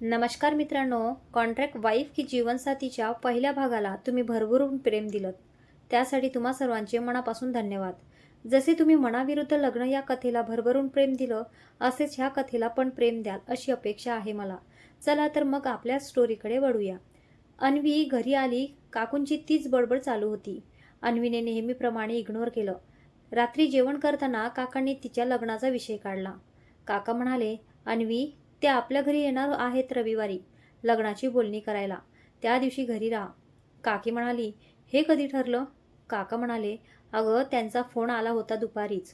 नमस्कार मित्रांनो, contract wife की जीवनसाथीच्या पहिल्या भागाला तुम्ही भरभरून प्रेम दिलं, त्यासाठी तुम्हा सर्वांचे मनापासून धन्यवाद. जसे तुम्ही मनाविरुद्ध लग्न या कथेला भरभरून प्रेम दिलं, असेच ह्या कथेला पण प्रेम द्याल अशी अपेक्षा आहे मला. चला तर मग आपल्या स्टोरीकडे वळूया. अन्वी घरी आली. काकूंची तीच बडबड चालू होती. अन्वीने नेहमीप्रमाणे इग्नोर केलं. रात्री जेवण करताना काकांनी तिच्या लग्नाचा विषय काढला. काका म्हणाले, अन्वी, ते आपल्या घरी येणार आहेत रविवारी लग्नाची बोलणी करायला. त्या दिवशी घरी राहा. काकी म्हणाली, हे कधी ठरलं? काका म्हणाले, अगं त्यांचा फोन आला होता दुपारीच.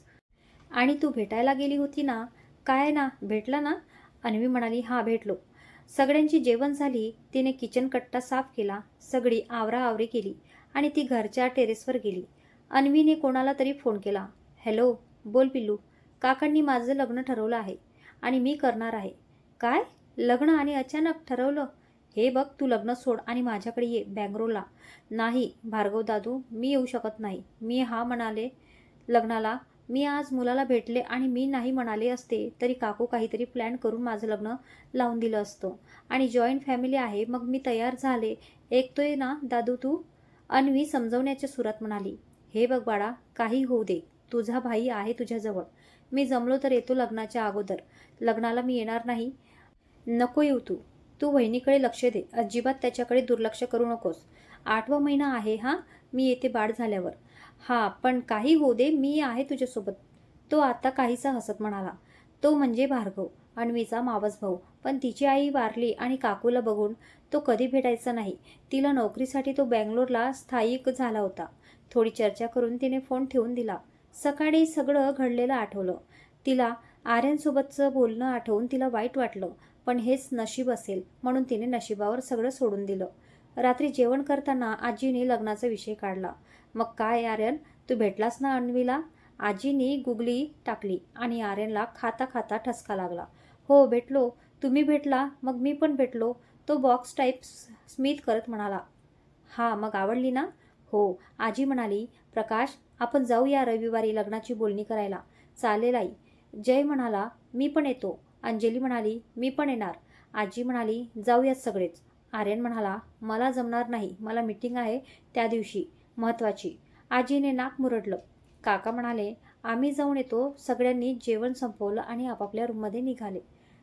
आणि तू भेटायला गेली होती ना? काय ना, भेटला ना? अन्वी म्हणाली, हां भेटलो. सगळ्यांची जेवण झाली. तिने किचन कट्टा साफ केला. सगळी आवराआवरी केली आणि ती घरच्या टेरेसवर गेली. अन्वीने कोणाला तरी फोन केला. हॅलो, बोल पिल्लू. काकांनी माझं लग्न ठरवलं आहे आणि मी करणार आहे. काय? लग्न आणि अचानक ठरवलं? हे बघ, तू लग्न सोड आणि माझ्याकडे ये बँगलोरला. नाही भार्गव दादू, मी येऊ शकत नाही. मी हा म्हणाले लग्नाला. मी आज मुलाला भेटले आणि मी नाही म्हणाले असते तरी काकू काहीतरी प्लॅन करून माझं लग्न लावून दिलं असतं. आणि जॉईंट फॅमिली आहे, मग मी तयार झाले. ऐकतोय ना दादू तू? अन्वी समजवण्याच्या सुरात म्हणाली, हे बघ बाळा, काही होऊ दे. तुझा भाई आहे तुझ्याजवळ. मी जमलो तर येतो लग्नाच्या अगोदर. लग्नाला मी येणार नाही. नको येऊ तू. तू वहिनीकडे लक्ष दे. अजिबात त्याच्याकडे दुर्लक्ष करू नकोस. 8वा महिना आहे हा. मी येते बाळ झाल्यावर. हा, पण काही होऊ दे, मी आहे तुझ्यासोबत. तो आता काहीसा हसत म्हणाला. तो म्हणजे भार्गव, अन्वीचा मावस भाऊ. पण तिची आई वारली आणि काकूला बघून तो कधी भेटायचा नाही. तिला नोकरीसाठी तो बँगलोरला स्थायिक झाला होता. थोडी चर्चा करून तिने फोन ठेवून दिला. सकाळी सगळं घडलेलं आठवलं. तिला आर्यनसोबतचं बोलणं आठवून तिला वाईट वाटलं. पण हेच नशीब असेल म्हणून तिने नशिबावर सगळं सोडून दिलं. रात्री जेवण करताना आजीने लग्नाचा विषय काढला. मग काय आर्यन, तू भेटलास ना अन्वीला? आजीने गुगली टाकली आणि आर्यनला खाता खाता ठसका लागला. हो भेटलो. तुम्ही भेटला? मग मी पण भेटलो. तो बॉक्स टाईप स्मित करत म्हणाला. हा, मग आवडली ना? हो. आजी म्हणाली, प्रकाश, आपण जाऊया रविवारी लग्नाची बोलणी करायला. चालेल आई. जय म्हणाला, मी पण येतो. अंजली म्हणाली, मी पण येणार. आजी म्हणाली, जाऊयात सगळेच. आर्यन म्हणाला, मला जमणार नाही. मला मीटिंग आहे त्या दिवशी, महत्त्वाची. आजीने नाक मुरडलं. काका म्हणाले, आम्ही जाऊन येतो. सगळ्यांनी जेवण संपवलं आणि आपापल्या रूममध्ये निघाले.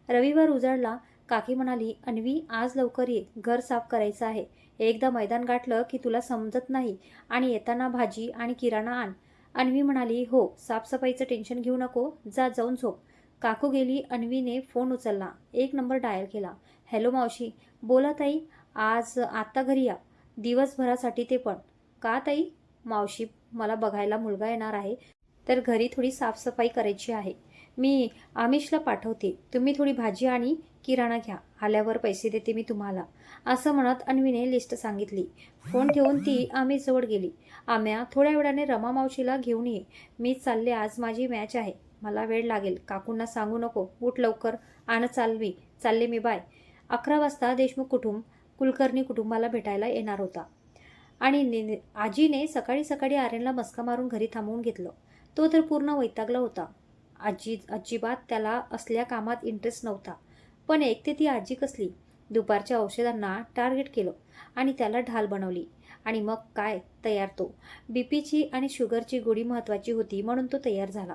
रविवार उजाडला. काकी म्हणाली, अन्वी, आज लवकर ये. घर साफ करायचं आहे. एकदा मैदान गाठलं की तुला समजत नाही. आणि येताना भाजी आणि किराणा आण. अन्वी म्हणाली, हो. साफसफाईचं टेन्शन घेऊ नको. जा, जाऊन झोप. काकू गेली. अन्वीने फोन उचलला. 1 नंबर डायल केला. हॅलो मावशी. बोला ताई. आज आत्ता घरी या. दिवसभरासाठी ते पण. का ताई? मावशी, मला बघायला मुलगा येणार आहे, तर घरी थोडी साफसफाई करायची आहे. मी आमिषला पाठवते. तुम्ही थोडी भाजी आणि किराणा घ्या. आल्यावर पैसे देते मी तुम्हाला. असं म्हणत अन्वीने लिस्ट सांगितली. फोन ठेवून ती आमिषजवळ गेली. आम्या, थोड्या वेळाने रमा मावशीला घेऊन ये. मी चालले, आज माझी मॅच आहे. मला वेळ लागेल. काकूंना सांगू नको. उठ लवकर. आण चालले मी. बाय. 11 वाजता देशमुख कुटुंब कुलकर्णी कुटुंबाला भेटायला येणार होता. आणि आजीने सकाळी सकाळी आर्यनला मस्का मारून घरी थांबवून घेतलं. तो तर पूर्ण वैतागला होता. अजिबात त्याला असल्या कामात इंटरेस्ट नव्हता. पण एकते ती आजी कसली. दुपारच्या औषधांना टार्गेट केलं आणि त्याला ढाल बनवली. आणि मग काय, तयार तो. बीपीची आणि शुगरची गोळी महत्त्वाची होती म्हणून तो तयार झाला.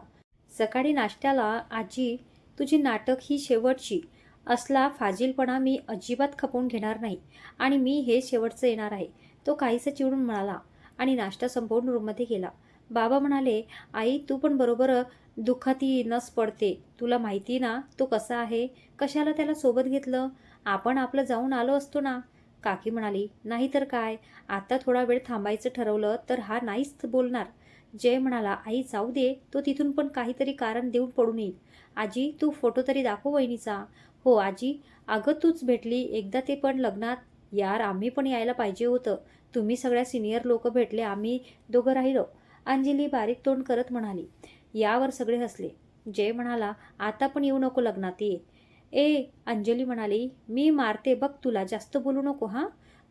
सकाळी नाश्त्याला, आजी, तुझी नाटक ही शेवटची. असला फाजीलपणा मी अजिबात खपवून घेणार नाही आणि मी हे शेवटचं येणार आहे. तो काहीसं चिडून म्हणाला आणि नाश्ता संपवून रूममध्ये गेला. बाबा म्हणाले, आई, तू पण बरोबर दुःखाती नस पडते. तुला माहिती ना तो कसा आहे. कशाला त्याला सोबत घेतलं? आपण आपलं जाऊन आलो असतो ना. काकी म्हणाली, नाही तर काय. आता थोडा वेळ थांबायचं ठरवलं तर हा नाहीच बोलणार. जय म्हणाला, आई जाऊ दे. तो तिथून पण काहीतरी कारण देऊन पडून येईल. आजी, तू फोटो तरी दाखव वहिनीचा. हो आजी. अगं तूच भेटली एकदा, ते पण लग्नात. यार, आम्ही पण यायला पाहिजे होतं. तुम्ही सगळ्या सिनियर लोक भेटले, आम्ही दोघं राहिलो. अंजली बारीक तोंड करत म्हणाली. यावर सगळे हसले. जय म्हणाला, आता पण येऊ नको लग्नात, ये. अंजली म्हणाली, मी मारते बघ तुला. जास्त बोलू नको हां.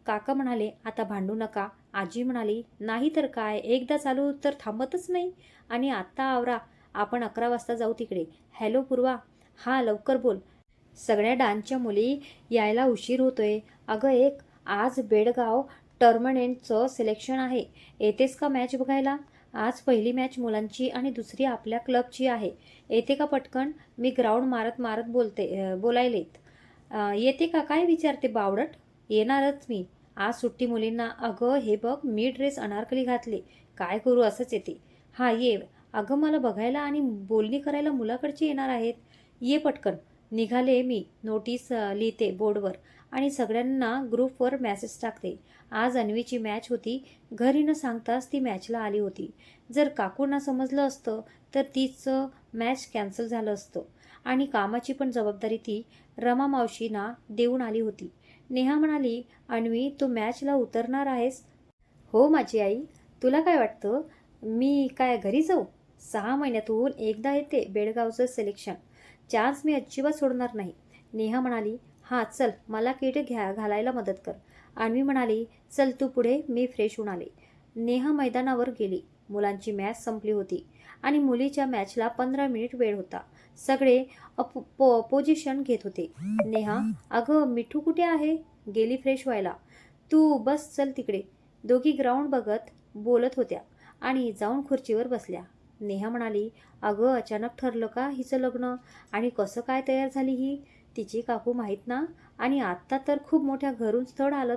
काका म्हणाले, आता भांडू नका. आजी म्हणाली, नाही तर काय. एकदा चालू तर थांबतच नाही. आणि आत्ता आवरा. आपण 11 वाजता जाऊ तिकडे. हॅलो पूर्वा. हां, लवकर बोल. सगळ्या डान्सच्या मुली यायला उशीर होतोय. अगं एक, आज बेडगाव टर्मनेंटचं सिलेक्शन आहे. येतेस का मॅच बघायला? आज पहिली मॅच मुलांची आणि दुसरी आपल्या क्लबची आहे. येते का पटकन? मी ग्राउंड मारत मारत बोलायलेत. येते का काय विचारते बावडट. येणारच मी. आज सुट्टी मुलींना. अगं हे बघ, मी ड्रेस अनारकली घातले. काय करू, असंच येते. हां ये. अगं मला बघायला आणि बोलणी करायला मुलाकडचे येणार आहेत. ये पटकन. निघाले मी. नोटीस लिहिते बोर्डवर आणि सगळ्यांना ग्रुपवर मेसेज टाकते. आज अन्वीची मॅच होती. घरी न सांगताच ती मॅचला आली होती. जर काकूंना समजलं असतं तर तिचं मॅच कॅन्सल झालं असतं आणि कामाची पण जबाबदारी ती रमा मावशींना देऊन आली होती. नेहा म्हणाली, अन्वी तू मॅचला उतरणार आहेस? हो माझी आई. तुला काय वाटतं मी काय घरी जाऊ? 6 महिन्यातून एकदा येते बेळगावचं सिलेक्शन. चान्स मी अजिबात सोडणार नाही. नेहा म्हणाली, हां चल मला किट घालायला मदत कर. अन्वी म्हणाली, चल तू पुढे, मी फ्रेश होऊन आले. नेहा मैदानावर गेली. मुलांची मॅच संपली होती आणि मुलीच्या मॅचला 15 मिनिट वेळ होता. सगळे पोझिशन घेत होते. नेहा, अगं मिठू कुठे आहे? गेली फ्रेश व्हायला. तू बस चल तिकडे. दोघी ग्राउंड बघत बोलत होत्या आणि जाऊन खुर्चीवर बसल्या. नेहा म्हणाली, अगं अचानक ठरलं का हिचं लग्न? आणि कसं काय तयार झाली ही? तिची काकू माहीत ना? आणि आत्ता तर खूप मोठ्या घरून स्थळ आलं.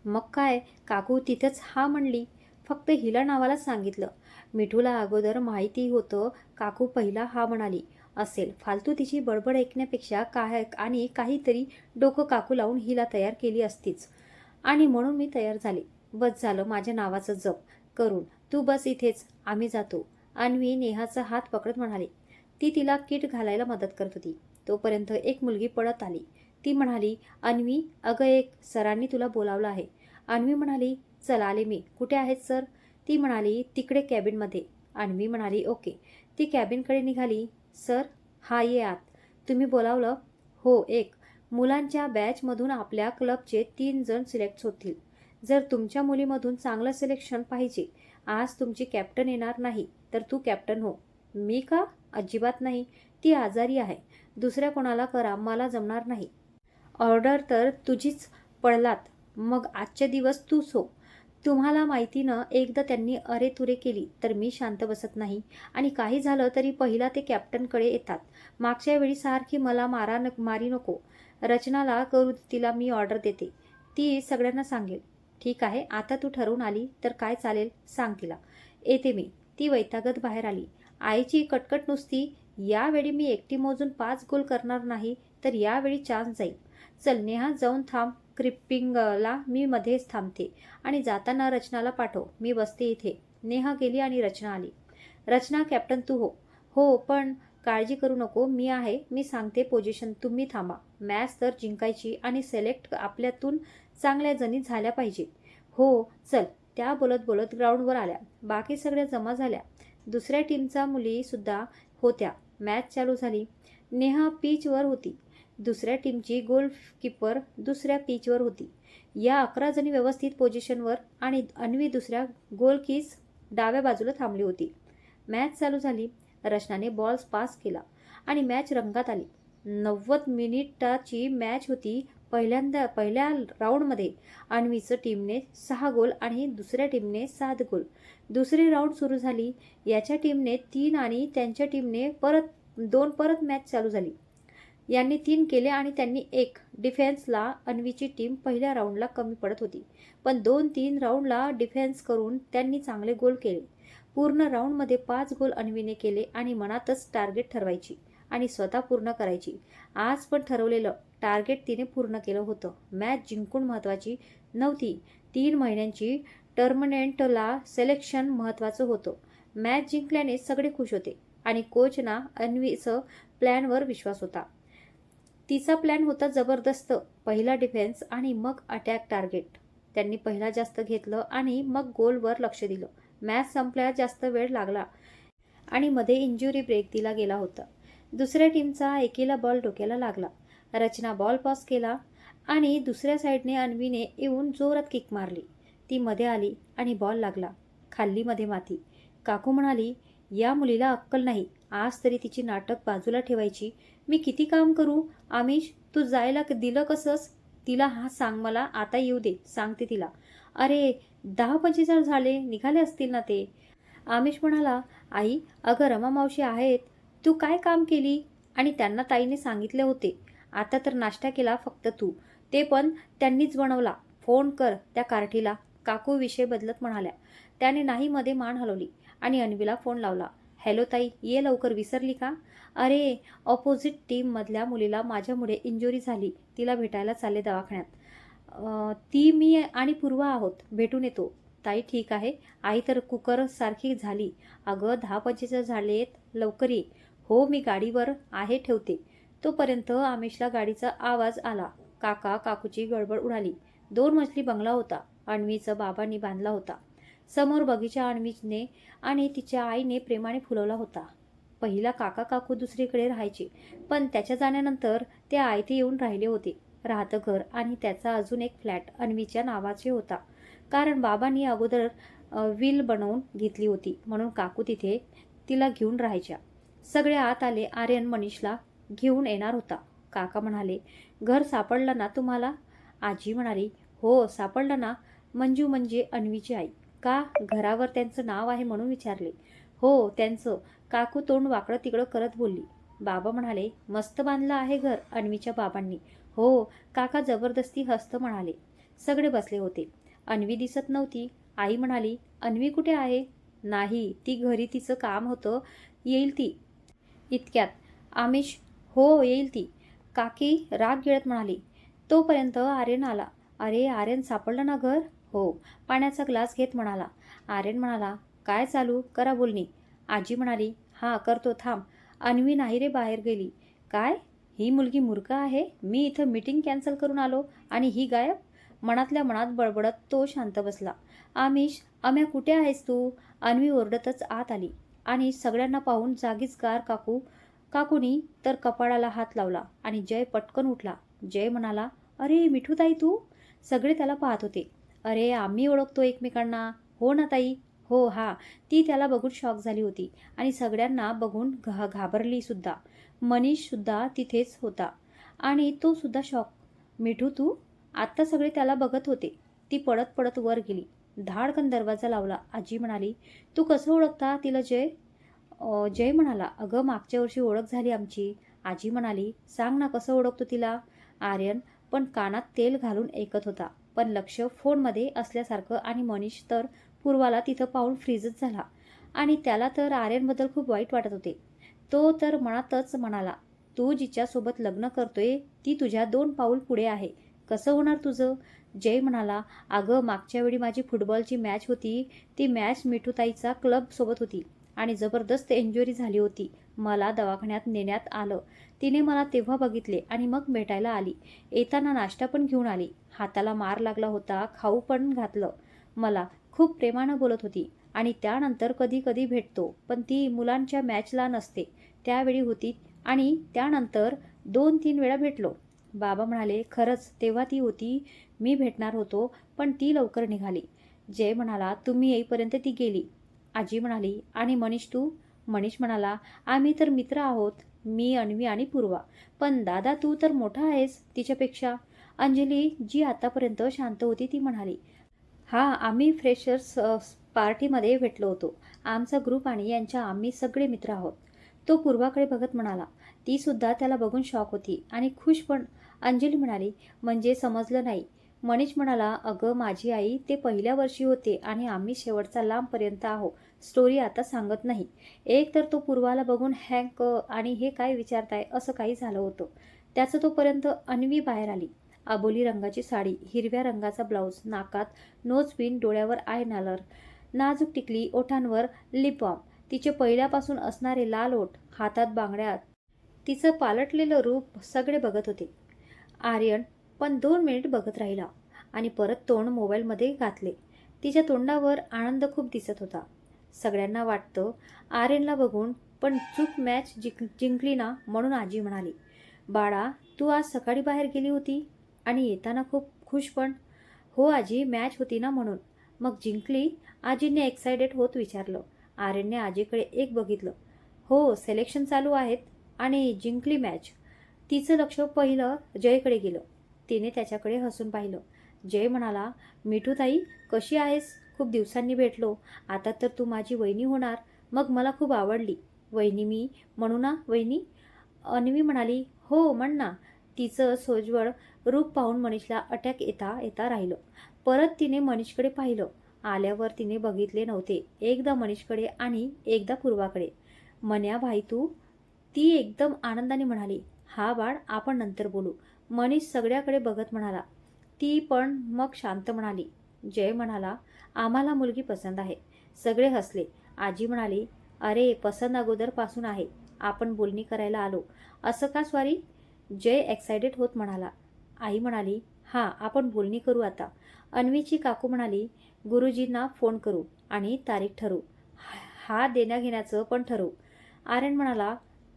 मग काय, काकू तिथंच हा म्हणली. फक्त हिला नावाला सांगितलं. मिठूला अगोदर माहिती होतं. काकू पहिला हा म्हणाली असेल. फालतू तिची बडबड ऐकण्यापेक्षा आणि काहीतरी डोकं काकू लावून हिला तयार केली असतीच. आणि म्हणून मी तयार झाले. बस झालं माझ्या नावाचं जप करून. तू बस इथेच, आम्ही जातो. अन्वी नेहाचा हात पकडत म्हणाली. ती तिला किट घालायला मदत करत होती. तोपर्यंत एक मुलगी पळत आली. ती म्हणाली, अन्वी अगं एक, सरांनी तुला बोलावलं आहे. अन्वी म्हणाली, चल आले मी. कुठे आहेत सर? ती म्हणाली, तिकडे कॅबिनमध्ये. अन्वी म्हणाली, ओके. ती कॅबिनकडे निघाली. सर, हा ये आत. तुम्ही बोलावलं? हो एक. मुलांच्या बॅचमधून आपल्या क्लबचे 3 जण सिलेक्ट होतील. जर तुमच्या मुलीमधून चांगलं सिलेक्शन पाहिजे. आज तुमची कॅप्टन येणार नाही तर तू कॅप्टन हो. मी का? अजिबात नाही. ती आजारी आहे. दुसऱ्या कोणाला करा, मला जमणार नाही. ऑर्डर तर तुझीच पडलात. मग आजचे दिवस तूच हो. तुम्हाला माहिती न, एकदा त्यांनी अरेतुरे केली तर मी शांत बसत नाही आणि काही झालं तरी पहिला ते कॅप्टनकडे येतात. मागच्या वेळी सारखी मला मारी नको. रचनाला करू, तिला मी ऑर्डर देते. ती सगळ्यांना सांगेल. ठीक आहे, आता तू ठरवून आली तर काय चालेल सांग तिला. येते मी. ती वैतागत बाहेर आली. आईची कटकट नुसती, यावेळी मी एकटी मोजून 5 गोल करणार नाही तर यावेळी चान्स जाईल. चल नेहा जाऊन थांब. क्रिपिंगला मी मध्येच थांबते आणि जाताना रचनाला पाठव. मी बसते इथे. नेहा गेली आणि रचना आली. रचना, कॅप्टन तू हो. हो पण काळजी करू नको, मी आहे. मी सांगते पोझिशन, तुम्ही थांबा. मॅच तर जिंकायची आणि सिलेक्ट आपल्यातून चांगल्या जणी झाल्या पाहिजे. हो चल. त्या बोलत बोलत ग्राउंडवर आल्या. बाकी सगळ्या जमा झाल्या. दुसऱ्या टीमचा मुली सुद्धा होत्या. मॅच चालू झाली. नेहा पिचवर होती. दुसऱ्या टीमची गोलकीपर दुसऱ्या पिचवर होती. या 11 जणी व्यवस्थित पोझिशनवर आणि अन्वी दुसऱ्या गोलकीस डाव्या बाजूला थांबली होती. मॅच चालू झाली. रचनाने बॉल पास केला आणि मॅच रंगात आली. 90 मिनिटाची मॅच होती. पहिल्या राऊंडमध्ये अन्वीचं टीमने 6 गोल आणि दुसऱ्या टीमने 7 गोल. दुसरी राऊंड सुरू झाली. याच्या टीमने 3 आणि त्यांच्या टीमने परत मॅच चालू झाली. यांनी 3 केले आणि त्यांनी 1. डिफेन्सला अन्वीची टीम पहिल्या राऊंडला कमी पडत होती. पण 2-3 राऊंडला डिफेन्स करून त्यांनी चांगले गोल केले. पूर्ण राऊंडमध्ये 5 गोल अन्वीने केले आणि मनातच टार्गेट ठरवायची आणि स्वतः पूर्ण करायची. आज पण ठरवलेलं टार्गेट तिने पूर्ण केलं होतं. मॅच जिंकून महत्त्वाची नव्हती. 3 महिन्यांची टर्मनेंटला सिलेक्शन महत्त्वाचं होतं. मॅच जिंकल्याने सगळे खुश होते आणि कोचना अन्वीचं प्लॅनवर विश्वास होता. तिचा प्लॅन होता जबरदस्त. पहिला डिफेन्स आणि मग अटॅक टार्गेट. त्यांनी पहिला जास्त घेतलं आणि मग गोलवर लक्ष दिलं. मॅच संपल्यास जास्त वेळ लागला आणि मध्ये इंजुरी ब्रेक दिला गेला होता. दुसऱ्या टीमचा एकीला बॉल डोक्याला लागला. रचना बॉल पास केला आणि दुसऱ्या साईडने अन्वीने येऊन जोरात किक मारली. ती मध्ये आली आणि बॉल लागला. खाल्ली मध्ये माती. काकू म्हणाली, या मुलीला अक्कल नाही. आज तरी तिची नाटक बाजूला ठेवायची. मी किती काम करू? आमिष, तू जायला दिलं कसंस? तिला हा सांग मला, आता येऊ दे, सांगते तिला. अरे 10-25 झाले, निघाले असतील ना ते. आमिष म्हणाला, आई अगं रमा मावशी आहेत. तू काय काम केली? आणि त्यांना ताईने सांगितले होते. आता तर नाश्ता केला फक्त तू, ते पण त्यांनीच बनवला. फोन कर त्या कार्टीला. काकू विषय बदलत म्हणाल्या. त्याने नाही मध्ये मान हलवली आणि अन्वीला फोन लावला. हॅलो ताई, ये लवकर, विसरली का? अरे ऑपोजिट टीममधल्या मुलीला माझ्यामुळे इंजुरी झाली, तिला भेटायला चालले दवाखान्यात. ती मी आणि पूर्वा आहोत, भेटून येतो. ताई ठीक आहे. आई तर कुकर सारखी झाली. अगं 10-25 झालेत, लवकर ये. हो मी गाडीवर आहे, ठेवते. तोपर्यंत आमिषला गाडीचा आवाज आला. काका काकूची गडबड उडाली. 2 मजली बंगला होता. अन्वीचं बाबांनी बांधला होता. समोर बगीचा अन्वीने आणि तिच्या आईने प्रेमाने फुलवला होता. पहिला काका काकू दुसरीकडे राहायचे, पण त्याच्या जाण्यानंतर ते आयते येऊन राहिले होते. राहतं घर आणि त्याचा अजून एक फ्लॅट अन्वीच्या नावाचे होता. कारण बाबांनी अगोदर विल बनवून घेतली होती, म्हणून काकू तिथे तिला घेऊन राहायच्या. सगळे आत आले. आर्यन मनीषला घेऊन येणार होता. काका म्हणाले, घर सापडलं ना तुम्हाला? आजी म्हणाली, हो सापडलं ना. मंजू म्हणजे अन्वीची आई. का? घरावर त्यांचं नाव आहे म्हणून विचारले. हो त्यांचं. काकू तोंड वाकडं तिकडं करत बोलली. बाबा म्हणाले, मस्त बांधलं आहे घर. अन्वीच्या बाबांनी. हो. काका जबरदस्ती हस्त म्हणाले. सगळे बसले होते. अन्वी दिसत नव्हती. आई म्हणाली, अन्वी कुठे आहे? नाही, ती घरी, तिचं काम होतं, येईल ती इतक्यात. आमिष, हो येईल ती. काकी राग गिळत म्हणाली. तोपर्यंत आर्यन आला. अरे आर्यन, सापडलं ना घर? हो. पाण्याचा ग्लास घेत म्हणाला. आर्यन म्हणाला, काय चालू, करा बोलणी. आजी म्हणाली, हां करतो, थांब. अन्वी नाही रे, बाहेर गेली. काय? ही मुलगी मूर्ख आहे. मी इथं मीटिंग कॅन्सल करून आलो आणि ही गायब. मनातल्या मनात बडबडत तो शांत बसला. आमिष, अम्या कुठे आहेस तू? अन्वी ओरडतच आत आली आणि सगळ्यांना पाहून जागीच गार. काकूनी तर कपाळाला हात लावला आणि जय पटकन उठला. जय म्हणाला, अरे मिठूताई तू? सगळे त्याला पाहत होते. अरे आम्ही ओळखतो एकमेकांना. हो ना ताई? हो हा. ती त्याला बघून शॉक झाली होती आणि सगळ्यांना बघून घाबरली सुद्धा. मनीष सुद्धा तिथेच होता आणि तो सुद्धा शॉक. मिठू तू? आत्ता सगळे त्याला बघत होते. ती पडत पडत वर गेली. धाडकन दरवाजा लावला. आजी म्हणाली, तू कसं ओळखता तिला जय? जय म्हणाला, अगं मागच्या वर्षी ओळख झाली आमची. आजी म्हणाली, सांग ना कसं ओळखतो तिला? आर्यन पण कानात तेल घालून ऐकत होता, पण लक्ष फोनमध्ये असल्यासारखं. आणि मनीष तर पूर्वाला तिथं पाहून फ्रीजच झाला आणि त्याला तर आर्यनबद्दल खूप वाईट वाटत होते. तो तर मनातच म्हणाला, तू जिच्यासोबत लग्न करतोय ती तुझ्या 2 पाऊल पुढे आहे. कसं होणार तुझं? जय म्हणाला, अगं मागच्या वेळी माझी फुटबॉलची मॅच होती. ती मॅच मिठूताईचा क्लबसोबत होती आणि जबरदस्त इंजुरी झाली होती. मला दवाखान्यात नेण्यात आलं. तिने मला तेव्हा बघितले आणि मग भेटायला आली. येताना नाश्ता पण घेऊन आली. हाताला मार लागला होता, खाऊ पण घातलं. मला खूप प्रेमानं बोलत होती आणि त्यानंतर कधी कधी भेटतो, पण ती मुलांच्या मॅचला नसते त्यावेळी होती आणि त्यानंतर 2-3 वेळा भेटलो. बाबा म्हणाले, खरंच तेव्हा ती होती. मी भेटणार होतो पण ती लवकर निघाली. जय म्हणाला, तुम्ही येईपर्यंत ती गेली. आजी म्हणाली, आणि मनीष तू? मनीष म्हणाला, आम्ही तर मित्र आहोत, मी, अन्वी आणि पूर्वा. पण दादा तू तर मोठा आहेस तिच्यापेक्षा. अंजली, जी आतापर्यंत शांत होती, ती म्हणाली, हां आम्ही फ्रेशर्स पार्टीमध्ये भेटलो होतो. आमचा ग्रुप आणि यांच्या आम्ही सगळे मित्र आहोत. तो पूर्वाकडे बघत म्हणाला. ती सुद्धा त्याला बघून शॉक होती आणि खुश पण. अंजली म्हणाली, म्हणजे समजलं नाही. मनीष म्हणाला, अगं माझी आई ते पहिल्या वर्षी होते आणि आम्ही शेवटचा लांबपर्यंत आहो. स्टोरी आता सांगत नाही. एक तर तो पूर्वाला बघून हँक आणि हे काय विचारताय असं काही झालं होतं त्याचं. तोपर्यंत अन्वी बाहेर आली. आबोली रंगाची साडी, हिरव्या रंगाचा ब्लाऊज, नाकात नोजपिन, डोळ्यावर आयलाइनर, नाजूक टिकली, ओठांवर लिप बाम, तिचे पहिल्यापासून असणारे लाल ओठ, हातात बांगड्या. तिचं पालटलेलं रूप सगळे बघत होते. आर्यन पण 2 मिनिट बघत राहिला आणि परत तोंड मोबाईलमध्ये घातले. तिच्या तोंडावर आनंद खूप दिसत होता. सगळ्यांना वाटतं आर्यनला बघून, पण चूक मॅच जिंकली ना म्हणून. आजी म्हणाली, बाळा तू आज सकाळी बाहेर गेली होती आणि येताना खूप खुश पण. हो आजी, मॅच होती ना म्हणून. मग जिंकली? आजीने एक्सायटेड होत विचारलं. आर्यनने आजीकडे एक बघितलं. हो, सिलेक्शन चालू आहेत आणि जिंकली मॅच. तिचं लक्ष पहिलं जयकडे गेलं. तिने त्याच्याकडे हसून पाहिलं. जय म्हणाला, मिठूताई कशी आहेस? खूप दिवसांनी भेटलो. आता तर तू माझी वहिनी होणार. मग मला खूप आवडली. वहिनी मी म्हणू ना वहिनी? अन्वी म्हणाली, हो म्हण ना. तिचं सोज्वळ रूप पाहून मनीषला अटॅक येता येता राहिलं. परत तिने मनीषकडे पाहिलं. आल्यावर तिने बघितले नव्हते. एकदा मनीषकडे आणि एकदा पूर्वाकडे. मन्या भाई तू? ती एकदम आनंदाने म्हणाली, हा बाळ आपण नंतर बोलू. मनीष सगळ्याकडे बघत म्हणाला. ती पण मग शांत म्हणाली. जय म्हणाला, आम्हाला मुलगी पसंत आहे. सगळे हसले. आजी म्हणाली, अरे पसंत अगोदर पासून आहे. आपण बोलणी करायला आलो. असं का सॉरी? जय एक्सायटेड होत म्हणाला. आई म्हणाली, हां आपण बोलणी करू आता. अन्वीची काकू म्हणाली, गुरुजींना फोन करू आणि तारीख ठरवू. हा देण्याघेण्याचं पण ठरवू. आर्यन म्हणाला,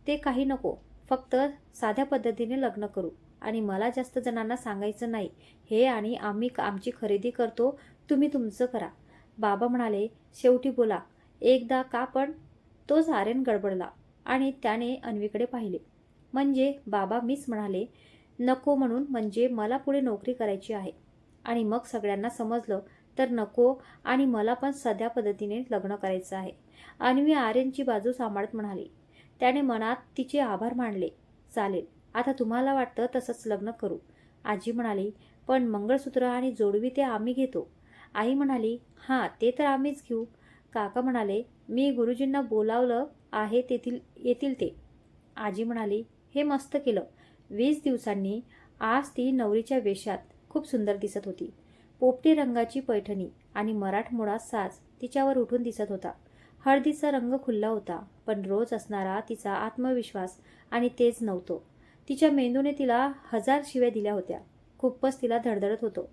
ते काही नको. फक्त साध्या पद्धतीने लग्न करू आणि मला जास्त जणांना सांगायचं नाही हे आणि आम्ही आमची खरेदी करतो, तुम्ही तुमचं करा. बाबा म्हणाले, शेवटी बोला एकदा का पण? तोच आर्यन गडबडला आणि त्याने अन्वीकडे पाहिले. म्हणजे बाबा मीच म्हणाले नको म्हणून म्हणजे मला पुढे नोकरी करायची आहे. आणि मग सगळ्यांना समजलं तर नको आणि मला पण साध्या पद्धतीने लग्न करायचं आहे. अन्वी आर्यनची बाजू सांभाळत म्हणाली. त्याने मनात तिचे आभार मानले. चालेल, आता तुम्हाला वाटतं तसंच लग्न करू. आजी म्हणाली, पण मंगळसूत्र आणि जोडवी ते आम्ही घेतो. आई म्हणाली, हां ते तर आम्हीच घेऊ. काका म्हणाले, मी गुरुजींना बोलावलं आहे येतील ते. आजी म्हणाली, हे मस्त केलं. 20 दिवसांनी. आज ती नवरीच्या वेशात खूप सुंदर दिसत होती. पोपटी रंगाची पैठणी आणि मराठमोळा साज तिच्यावर उठून दिसत होता. हळदीचा रंग खुल्ला होता, पण रोज असणारा तिचा आत्मविश्वास आणि तेज नव्हतं. तिच्या मेंदूने तिला 1000 शिव्या दिल्या होत्या. खूपच तिला धडधडत होतं.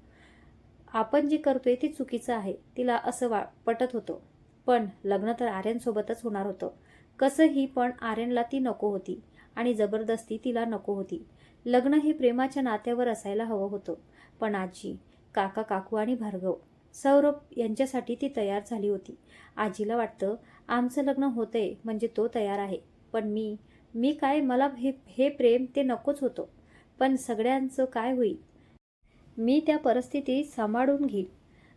आपण जे करतोय ते चुकीचं आहे, तिला असं पटत होतं. पण लग्न तर आर्यनसोबतच होणार होतं. कसंही पण आर्यनला ती नको होती आणि जबरदस्ती तिला नको होती. लग्न हे प्रेमाच्या नात्यावर असायला हवं होतं. पण आजी, काका काकू आणि भार्गव, सौरभ यांच्यासाठी ती तयार झाली होती. आजीला वाटतं आमचं लग्न होतंय म्हणजे तो तयार आहे. पण मी काय, मला हे प्रेम ते नकोच होतं. पण सगळ्यांचं काय होईल? मी त्या परिस्थितीत सांभाळून घेईल.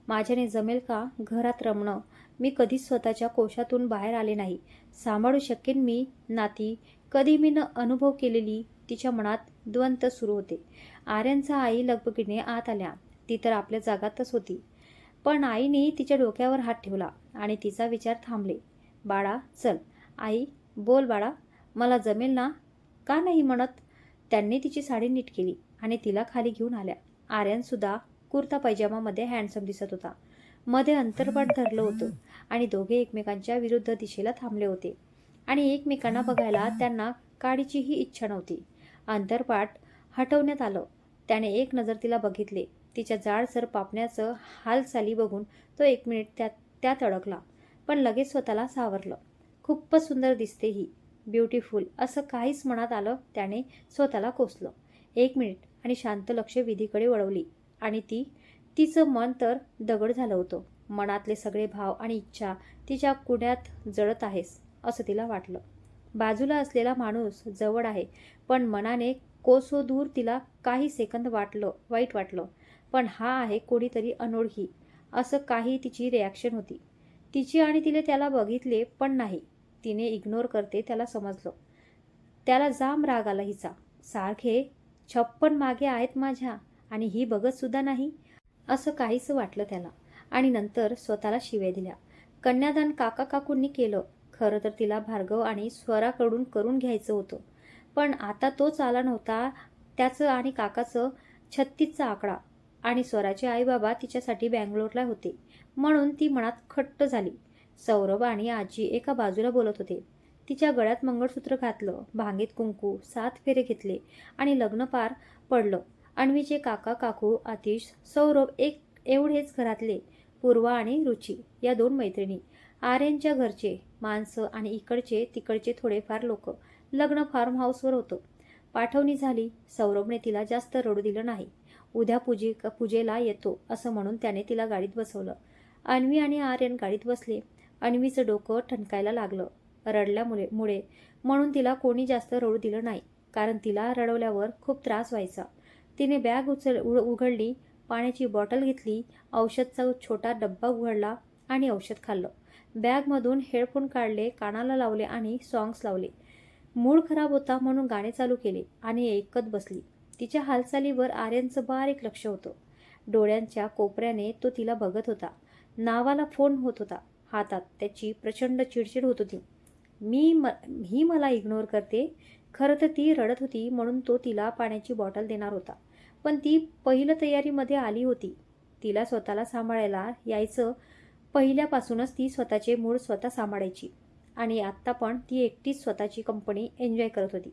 माझ्याने जमेल का घरात रमणं? मी कधीच स्वतःच्या कोशातून बाहेर आले नाही. सांभाळू शकेन मी नाती? कधी मी न अनुभव केलेली? तिच्या मनात द्वंद्व सुरू होते. आर्यनचा आई लगबगीने आत आल्या. ती तर आपल्या जागातच होती. पण आईने तिच्या डोक्यावर हात ठेवला आणि तिचा विचार थांबले. बाळा चल. आई, बोल बाळा, मला जमेल ना? का नाही म्हणत? त्यांनी तिची साडी नीट केली आणि तिला खाली घेऊन आल्या. आर्यनसुद्धा कुर्ता पैजामामध्ये हँडसम दिसत होता. मध्ये अंतरपाट धरलं होतं आणि दोघे एकमेकांच्या विरुद्ध दिशेला थांबले होते आणि एकमेकांना बघायला त्यांना काडीचीही इच्छा नव्हती. अंतरपाट हटवण्यात आलं. त्याने एक नजर तिला बघितले. तिच्या जाडसर पापण्याचं हालचाली बघून तो 1 मिनिट त्यात अडकला, पण लगेच स्वतःला सावरलं. खूपच सुंदर दिसते ही, ब्युटिफुल असं काहीच मनात आलं. त्याने स्वतःला कोसलं. 1 मिनिट आणि शांत लक्ष विधीकडे वळवली आणि तिचं मन तर दगड झालं होतं. मनातले सगळे भाव आणि इच्छा तिच्या कुड्यात जळत आहेस असं तिला वाटलं. बाजूला असलेला माणूस जवळ आहे, पण मनाने कोसो दूर. तिला काही सेकंद वाईट वाटलं. पण हा आहे कोणीतरी अनोळखी असं काही तिची रिॲक्शन होती तिची आणि तिने त्याला बघितले पण नाही. तिने इग्नोर करते त्याला समजलं. त्याला जाम राग आला हिचा. सारखे 56 मागे आहेत माझ्या आणि ही बघत सुद्धा नाही असं काहीच वाटलं त्याला. आणि नंतर स्वतःला शिव्या दिल्या. कन्यादान काका काकूंनी केलं. खरं तर तिला भार्गव आणि स्वराकडून करून घ्यायचं होतं, पण आता तोच आला नव्हता. त्याचं आणि काकाचं 36चा आकडा आणि स्वराचे आईबाबा तिच्यासाठी बँगलोरला होते म्हणून ती मनात खट्ट झाली. सौरभ आणि आजी एका बाजूला बोलत होते. तिच्या गळ्यात मंगळसूत्र घातलं, भांगेत कुंकू, 7 फेरे घेतले आणि लग्न पार पडलं. अन्वीचे काका काकू आतिश, सौरभ एवढेच घरातले, पूर्वा आणि रुची या 2 मैत्रिणी, आर्यनच्या घरचे माणसं आणि इकडचे तिकडचे थोडेफार लोक. लग्न फार्म हाऊसवर होतं. पाठवणी झाली. सौरभने तिला जास्त रडू दिलं नाही. उद्या पूजेला येतो असं म्हणून त्याने तिला गाडीत बसवलं. अन्वी आणि आर्यन गाडीत बसले. अन्वीचं डोकं ठणकायला लागलं. मुळे म्हणून तिला कोणी जास्त रडू दिलं नाही, कारण तिला रडवल्यावर खूप त्रास व्हायचा. तिने बॅग उघडली, पाण्याची बॉटल घेतली, औषधचा छोटा डब्बा उघडला आणि औषध खाल्लं. बॅगमधून हेडफोन काढले, कानाला लावले आणि सॉंग्स लावले. मूड खराब होता म्हणून गाणे चालू केले आणि ऐकत बसली. तिच्या हालचालीवर आर्यनचं बारीक लक्ष होतं. डोळ्यांच्या कोपऱ्याने तो तिला बघत होता. नावाला फोन होत होता हातात. त्याची प्रचंड चिडचिड होत होती. ही मला इग्नोर करते. खरं तर ती रडत होती म्हणून तो तिला पाण्याची बॉटल देणार होता. पण ती पहिलं तयारीमध्ये आली होती. तिला स्वतःला सांभाळायला यायचं. पहिल्यापासूनच ती स्वतःचे मूड स्वतः सांभाळायची आणि आत्ता पण ती एकटीच स्वतःची कंपनी एन्जॉय करत होती.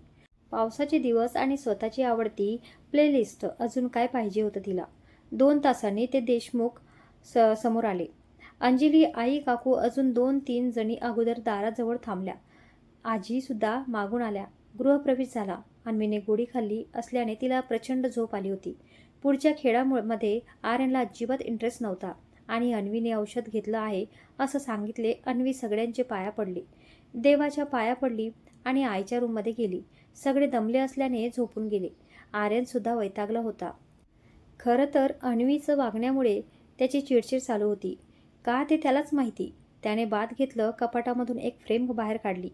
पावसाचे दिवस आणि स्वतःची आवडती प्लेलिस्ट. अजून काय पाहिजे होतं तिला? 2 तासांनी ते देशमुख समोर आले. अंजली, आई, काकू अजून 2-3 जणी अगोदर दाराजवळ थांबल्या. आजीसुद्धा मागून आल्या. गृहप्रवेश झाला. अन्वीने गोळी खाल्ली असल्याने तिला प्रचंड झोप आली होती. पुढच्या खेळामध्ये आर्यनला अजिबात इंटरेस्ट नव्हता आणि अन्वीने औषध घेतलं आहे असं सांगितले. अन्वी सगळ्यांचे पाया पडली, देवाच्या पाया पडली आणि आईच्या रूममध्ये गेली. सगळे दमले असल्याने झोपून गेले. आर्यनसुद्धा वैतागला होता. खरं तर अन्वीचं वागण्यामुळे त्याची चिडचिड चालू होती. का ते त्यालाच माहिती. त्याने बाद घेतलं. कपाटामधून एक फ्रेम बाहेर काढली.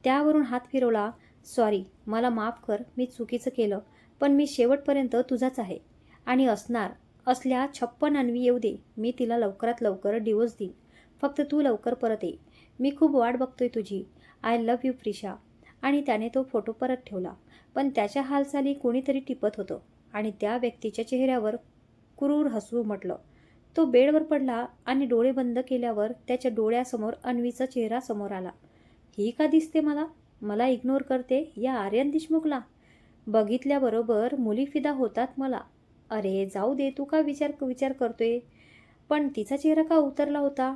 त्यावरून हात फिरवला. सॉरी, मला माफ कर. मी चुकीचं केलं. पण मी शेवटपर्यंत तुझाच आहे आणि असल्या 56 अन्वी येऊ दे. मी तिला लवकरात लवकर डिवोर्स देईन. फक्त तू लवकर परत ये. मी खूप वाट बघतोय तुझी. I love you Prisha. आणि त्याने तो फोटो परत ठेवला. पण त्याच्या हालचाली कोणीतरी टिपत होतं आणि त्या व्यक्तीच्या चेहऱ्यावर क्रूर हसू उमटलं. तो बेडवर पडला आणि डोळे बंद केल्यावर त्याच्या डोळ्यासमोर अन्वीचा चेहरा समोर आला. ही का दिसते मला? मला इग्नोर करते या आर्यन देशमुखला बघितल्याबरोबर मुली फिदा होतात मला. अरे जाऊ दे, तू का विचार करतोय? पण तिचा चेहरा का उतरला होता?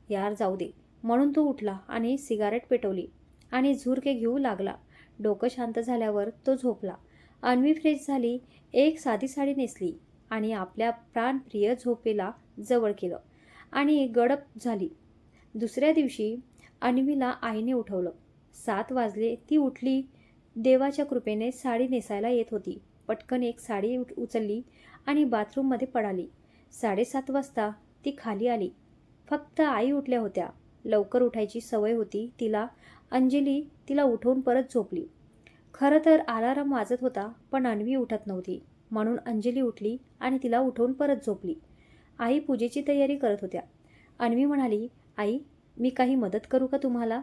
यार जाऊ दे. म्हणून तो उठला आणि सिगारेट पेटवली आणि झुरके घेऊ लागला. डोकं शांत झाल्यावर तो झोपला. अन्वी फ्रेश झाली. एक साधी साडी नेसली आणि आपल्या प्राणप्रिय झोपेला जवळ केलं आणि गडप झाली. दुसऱ्या दिवशी अन्वीला आईने उठवलं. 7 वाजले. ती उठली. देवाच्या कृपेने साडी नेसायला येत होती. पटकन एक साडी उचलली आणि बाथरूममध्ये पडाली. 7:30 वाजता ती खाली आली. फक्त आई उठल्या होत्या. लवकर उठायची सवय होती तिला. अंजली तिला उठवून परत झोपली. खरं तर अलार्म वाजत होता पण अन्वी उठत नव्हती म्हणून अंजली उठली आणि तिला उठवून परत झोपली. आई पूजेची तयारी करत होत्या. अन्वी म्हणाली, आई मी काही मदत करू का तुम्हाला?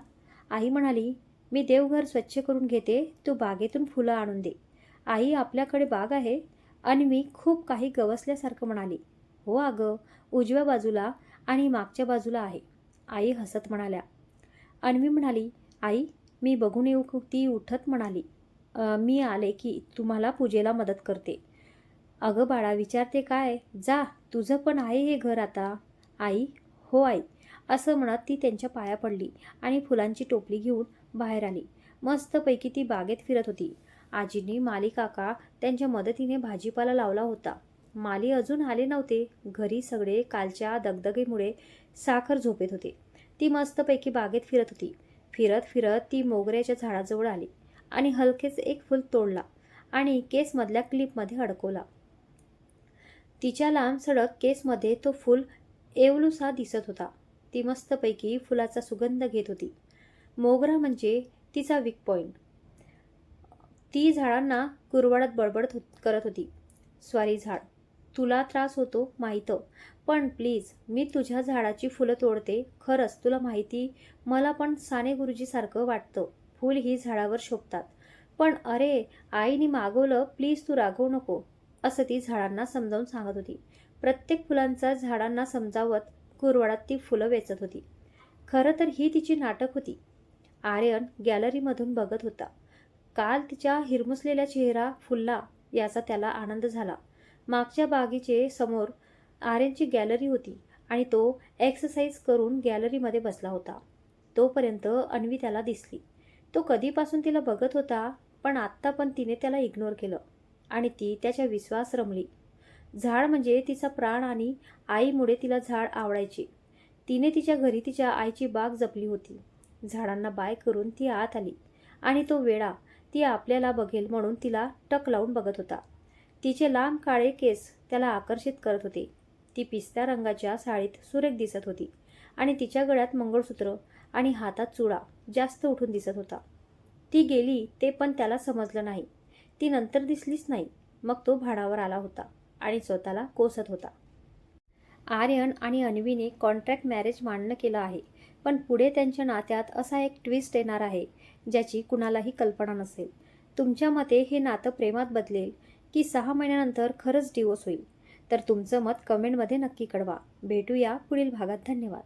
आई म्हणाली, मी देवघर स्वच्छ करून घेते, तू बागेतून फुलं आणून दे. आई आपल्याकडे बाग आहे? अन्वी खूप काही गवसल्यासारखं म्हणाली. हो अगं, उजव्या बाजूला आणि मागच्या बाजूला आहे. आई हसत म्हणाल्या. अन्वी म्हणाली, आई मी बघून येऊ? ती उठत म्हणाली, मी आले की तुम्हाला पूजेला मदत करते. अगं बाळा विचारते काय? जा, तुझं पण आहे हे घर आता. आई, हो आई, असं म्हणत ती त्यांच्या पाया पडली आणि फुलांची टोपली घेऊन बाहेर आली. मस्तपैकी ती बागेत फिरत होती. आजींनी माली काका त्यांच्या मदतीने भाजीपाला लावला होता. माली अजून आले नव्हते. घरी सगळे कालच्या दगदगीमुळे साखर झोपेत होते. ती मस्तपैकी बागेत फिरत होती. फिरत फिरत ती मोगऱ्याच्या झाडाजवळ आली आणि हलकेच एक फूल तोडला आणि केसमधल्या क्लिपमध्ये अडकवला. तिच्या लांब सडक केसमध्ये तो फूल एवलूसा दिसत होता. ती मस्तपैकी फुलाचा सुगंध घेत होती. मोगरा म्हणजे तिचा वीक पॉइंट. ती झाडांना कुरवाडत बडबड करत होती. सॉरी झाड, तुला त्रास होतो माहीत, पण प्लीज मी तुझ्या झाडाची फुलं तोडते. खरंच तुला माहिती, मला पण साने गुरुजीसारखं वाटतं. फूल ही झाडावर शोभतात. पण अरे आईने मागवलं, प्लीज तू रागवू नको, असं ती झाडांना समजावून सांगत होती. प्रत्येक फुलांचा झाडांना समजावत कुरवाडात ती फुलं वेचत होती. खरं तर ही तिची नाटक होती. आर्यन गॅलरीमधून बघत होता. काल तिच्या हिरमुसलेला चेहरा फुलला याचा त्याला आनंद झाला. मागच्या बागेचे समोर आर्यनची गॅलरी होती आणि तो एक्सरसाइज करून गॅलरीमध्ये बसला होता. तोपर्यंत अन्वी त्याला दिसली. तो कधीपासून तिला बघत होता पण आत्ता पण तिने त्याला इग्नोर केलं आणि ती त्याच्या विश्वास रमली. झाड म्हणजे तिचा प्राण आणि आईमुळे तिला झाड आवडायचे. तिने तिच्या घरी तिच्या आईची बाग जपली होती. झाडांना बाय करून ती आत आली आणि तो वेडा ती आपल्याला बघेल म्हणून तिला टक लावून बघत होता. तिचे लांब काळे केस त्याला आकर्षित करत होते. ती पिस्ता रंगाच्या साडीत सुरेख दिसत होती आणि तिच्या गळ्यात मंगळसूत्र आणि हातात चुडा जास्त उठून दिसत होता. ती गेली ते पण त्याला समजलं नाही. ती नंतर दिसलीच नाही. मग तो भानावर आला होता आणि स्वतःला कोसत होता. आर्यन आणि अन्वीने कॉन्ट्रॅक्ट मॅरेज मान्य केलं आहे, पण पुढे त्यांच्या नात्यात असा एक ट्विस्ट येणार आहे ज्याची कुणालाही कल्पना नसेल. तुमच्या मते हे नातं प्रेमात बदलेल की 6 महिन्यानंतर खरंच डिवोर्स होईल? तर तुमचं मत कमेंटमध्ये नक्की कळवा. भेटूया पुढील भागात. धन्यवाद.